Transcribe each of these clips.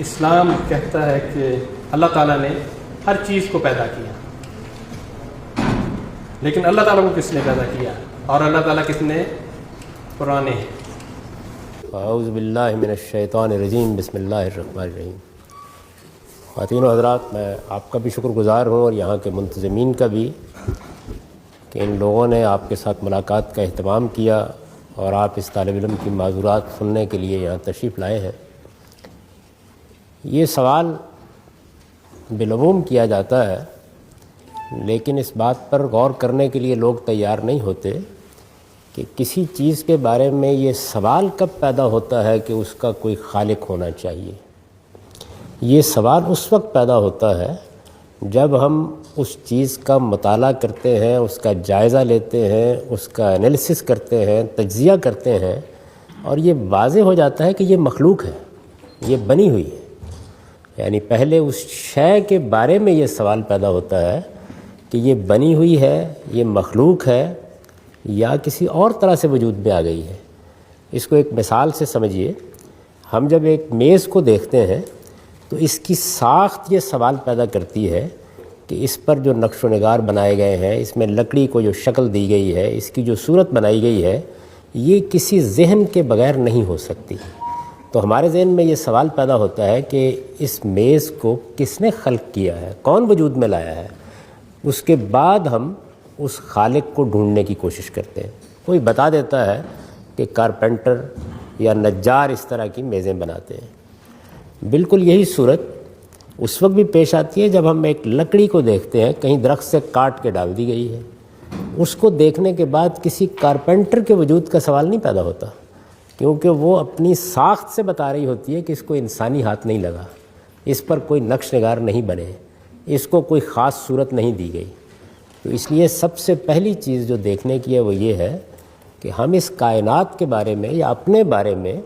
اسلام کہتا ہے کہ اللہ تعالیٰ نے ہر چیز کو پیدا کیا، لیکن اللہ تعالیٰ کو کس نے پیدا کیا اور اللہ تعالیٰ کتنے پرانے ہیں؟ اعوذ باللہ من الشیطان الرجیم، بسم اللہ الرحمن الرحیم۔ خواتین و حضرات، میں آپ کا بھی شکر گزار ہوں اور یہاں کے منتظمین کا بھی کہ ان لوگوں نے آپ کے ساتھ ملاقات کا اہتمام کیا اور آپ اس طالب علم کی معذورات سننے کے لیے یہاں تشریف لائے ہیں۔ یہ سوال بالعموم کیا جاتا ہے، لیکن اس بات پر غور کرنے کے لیے لوگ تیار نہیں ہوتے کہ کسی چیز کے بارے میں یہ سوال کب پیدا ہوتا ہے کہ اس کا کوئی خالق ہونا چاہیے۔ یہ سوال اس وقت پیدا ہوتا ہے جب ہم اس چیز کا مطالعہ کرتے ہیں، اس کا جائزہ لیتے ہیں، اس کا انالیسس کرتے ہیں، تجزیہ کرتے ہیں، اور یہ واضح ہو جاتا ہے کہ یہ مخلوق ہے، یہ بنی ہوئی ہے۔ یعنی پہلے اس شے کے بارے میں یہ سوال پیدا ہوتا ہے کہ یہ بنی ہوئی ہے، یہ مخلوق ہے یا کسی اور طرح سے وجود میں آ گئی ہے۔ اس کو ایک مثال سے سمجھیے۔ ہم جب ایک میز کو دیکھتے ہیں تو اس کی ساخت یہ سوال پیدا کرتی ہے کہ اس پر جو نقش و نگار بنائے گئے ہیں، اس میں لکڑی کو جو شکل دی گئی ہے، اس کی جو صورت بنائی گئی ہے، یہ کسی ذہن کے بغیر نہیں ہو سکتی۔ تو ہمارے ذہن میں یہ سوال پیدا ہوتا ہے کہ اس میز کو کس نے خلق کیا ہے، کون وجود میں لایا ہے۔ اس کے بعد ہم اس خالق کو ڈھونڈنے کی کوشش کرتے ہیں۔ کوئی بتا دیتا ہے کہ کارپینٹر یا نجار اس طرح کی میزیں بناتے ہیں۔ بالکل یہی صورت اس وقت بھی پیش آتی ہے جب ہم ایک لکڑی کو دیکھتے ہیں، کہیں درخت سے کاٹ کے ڈال دی گئی ہے۔ اس کو دیکھنے کے بعد کسی کارپینٹر کے وجود کا سوال نہیں پیدا ہوتا، کیونکہ وہ اپنی ساخت سے بتا رہی ہوتی ہے کہ اس کو انسانی ہاتھ نہیں لگا، اس پر کوئی نقش نگار نہیں بنے، اس کو کوئی خاص صورت نہیں دی گئی۔ تو اس لیے سب سے پہلی چیز جو دیکھنے کی ہے وہ یہ ہے کہ ہم اس کائنات کے بارے میں یا اپنے بارے میں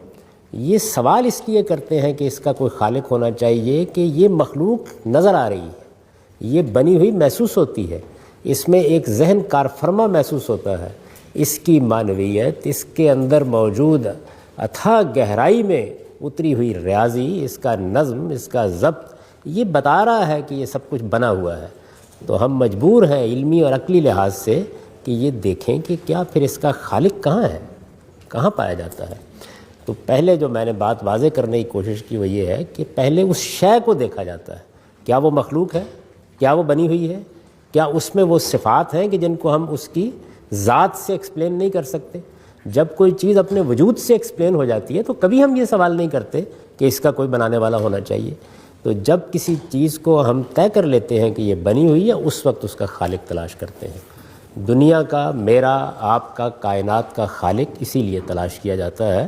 یہ سوال اس لیے کرتے ہیں کہ اس کا کوئی خالق ہونا چاہیے کہ یہ مخلوق نظر آ رہی ہے، یہ بنی ہوئی محسوس ہوتی ہے، اس میں ایک ذہن کار فرما محسوس ہوتا ہے، اس کی معنویت، اس کے اندر موجود اتھاہ گہرائی میں اتری ہوئی ریاضی، اس کا نظم، اس کا ضبط، یہ بتا رہا ہے کہ یہ سب کچھ بنا ہوا ہے۔ تو ہم مجبور ہیں علمی اور عقلی لحاظ سے کہ یہ دیکھیں کہ کیا پھر اس کا خالق کہاں ہے، کہاں پایا جاتا ہے۔ تو پہلے جو میں نے بات واضح کرنے کی کوشش کی وہ یہ ہے کہ پہلے اس شے کو دیکھا جاتا ہے، کیا وہ مخلوق ہے، کیا وہ بنی ہوئی ہے، کیا اس میں وہ صفات ہیں کہ جن کو ہم اس کی ذات سے ایکسپلین نہیں کر سکتے۔ جب کوئی چیز اپنے وجود سے ایکسپلین ہو جاتی ہے تو کبھی ہم یہ سوال نہیں کرتے کہ اس کا کوئی بنانے والا ہونا چاہیے۔ تو جب کسی چیز کو ہم طے کر لیتے ہیں کہ یہ بنی ہوئی ہے، اس وقت اس کا خالق تلاش کرتے ہیں۔ دنیا کا، میرا، آپ کا، کائنات کا خالق اسی لیے تلاش کیا جاتا ہے۔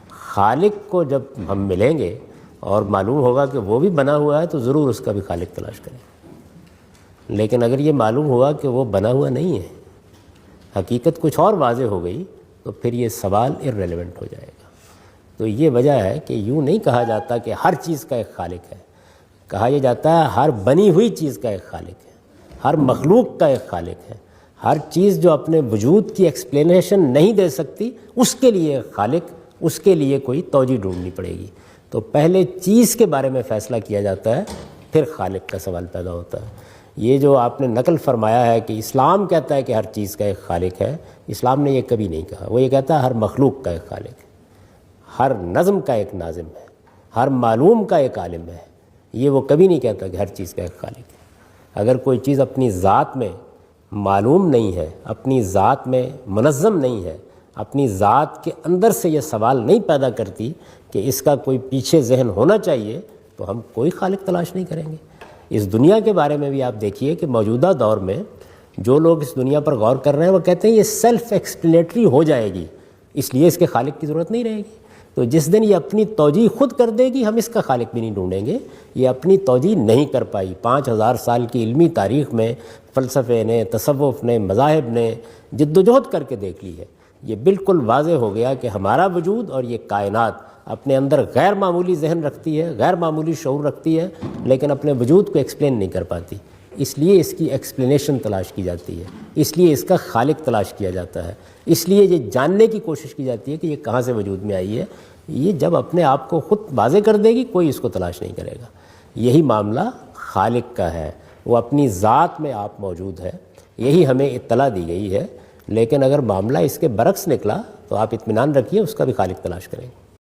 خالق کو جب ہم ملیں گے اور معلوم ہوگا کہ وہ بھی بنا ہوا ہے تو ضرور اس کا بھی خالق تلاش کریں۔ لیکن اگر یہ معلوم ہوا کہ وہ بنا ہوا نہیں ہے، حقیقت کچھ اور واضح ہو گئی، تو پھر یہ سوال irrelevant ہو جائے گا۔ تو یہ وجہ ہے کہ یوں نہیں کہا جاتا کہ ہر چیز کا ایک خالق ہے، کہا یہ جاتا ہے ہر بنی ہوئی چیز کا ایک خالق ہے، ہر مخلوق کا ایک خالق ہے۔ ہر چیز جو اپنے وجود کی ایکسپلینیشن نہیں دے سکتی، اس کے لیے ایک خالق، اس کے لیے کوئی توجہ ڈھونڈنی پڑے گی۔ تو پہلے چیز کے بارے میں فیصلہ کیا جاتا ہے، پھر خالق کا سوال پیدا ہوتا ہے۔ یہ جو آپ نے نقل فرمایا ہے کہ اسلام کہتا ہے کہ ہر چیز کا ایک خالق ہے، اسلام نے یہ کبھی نہیں کہا۔ وہ یہ کہتا ہے ہر مخلوق کا ایک خالق ہے، ہر نظم کا ایک ناظم ہے، ہر معلوم کا ایک عالم ہے۔ یہ وہ کبھی نہیں کہتا کہ ہر چیز کا ایک خالق ہے۔ اگر کوئی چیز اپنی ذات میں معلوم نہیں ہے، اپنی ذات میں منظم نہیں ہے، اپنی ذات کے اندر سے یہ سوال نہیں پیدا کرتی کہ اس کا کوئی پیچھے ذہن ہونا چاہیے، تو ہم کوئی خالق تلاش نہیں کریں گے۔ اس دنیا کے بارے میں بھی آپ دیکھیے کہ موجودہ دور میں جو لوگ اس دنیا پر غور کر رہے ہیں وہ کہتے ہیں یہ سیلف ایکسپلینیٹری ہو جائے گی، اس لیے اس کے خالق کی ضرورت نہیں رہے گی۔ تو جس دن یہ اپنی توجیہ خود کر دے گی، ہم اس کا خالق بھی نہیں ڈھونڈیں گے۔ یہ اپنی توجیہ نہیں کر پائی۔ 5000 سال کی علمی تاریخ میں فلسفے نے، تصوف نے، مذاہب نے جد و جہد کر کے دیکھ لی ہے۔ یہ بالکل واضح ہو گیا کہ ہمارا وجود اور یہ کائنات اپنے اندر غیر معمولی ذہن رکھتی ہے، غیر معمولی شعور رکھتی ہے، لیکن اپنے وجود کو ایکسپلین نہیں کر پاتی۔ اس لیے اس کی ایکسپلینیشن تلاش کی جاتی ہے، اس لیے اس کا خالق تلاش کیا جاتا ہے، اس لیے یہ جاننے کی کوشش کی جاتی ہے کہ یہ کہاں سے وجود میں آئی ہے۔ یہ جب اپنے آپ کو خود واضح کر دے گی کوئی اس کو تلاش نہیں کرے گا. یہی معاملہ خالق کا ہے، وہ اپنی ذات میں آپ موجود ہے، یہی ہمیں اطلاع دی گئی ہے. لیکن اگر معاملہ اس کے برعکس نکلا تو آپ اطمینان رکھیے اس کا بھی خالق تلاش کریں گے.